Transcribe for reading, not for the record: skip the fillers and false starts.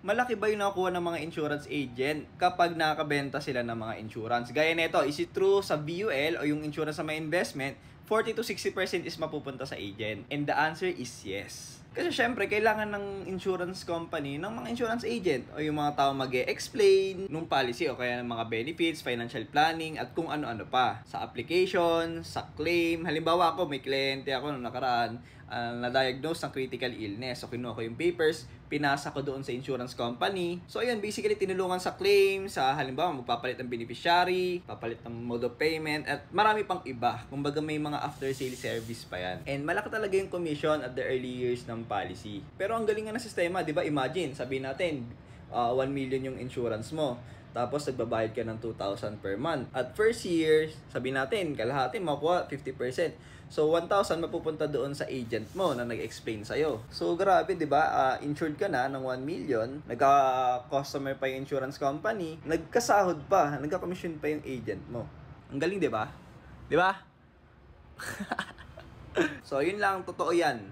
malaki ba yung nakuha ng mga insurance agent kapag nakakabenta sila ng mga insurance? Gaya nito, is it true sa VUL o yung insurance sa may investment, 40 to 60% is mapupunta sa agent? And the answer is yes. Kasi syempre, kailangan ng insurance company, ng mga insurance agent o yung mga tao mag-e-explain nung policy o kaya ng mga benefits, financial planning, at kung ano-ano pa. Sa application, sa claim. Halimbawa ako, may kliyente ako nung nakaraan, na-diagnose ng critical illness. So, kinuha ko yung papers, pinasa ko doon sa insurance company. So, ayun, basically, tinulungan sa claim, sa halimbawa, magpapalit ng beneficiary, papalit ng mode of payment, at marami pang iba. Kumbaga, may mga after-sale service pa yan. And malaki talaga yung commission at the early years ng policy. Pero ang galing nga ng sistema, di ba? Imagine, sabihin natin, 1 million yung insurance mo. Tapos, nagbabayad ka ng 2,000 per month. At first year, sabihin natin, kalahati, makuha 50%. So, 1,000 mapupunta doon sa agent mo na nag-explain sa'yo. So, grabe, di ba? Insured ka na ng 1 million, nagka-customer pa yung insurance company, nagkasahod pa, nagka-commission pa yung agent mo. Ang galing, di ba? Di ba? So, yun lang, totoo yan.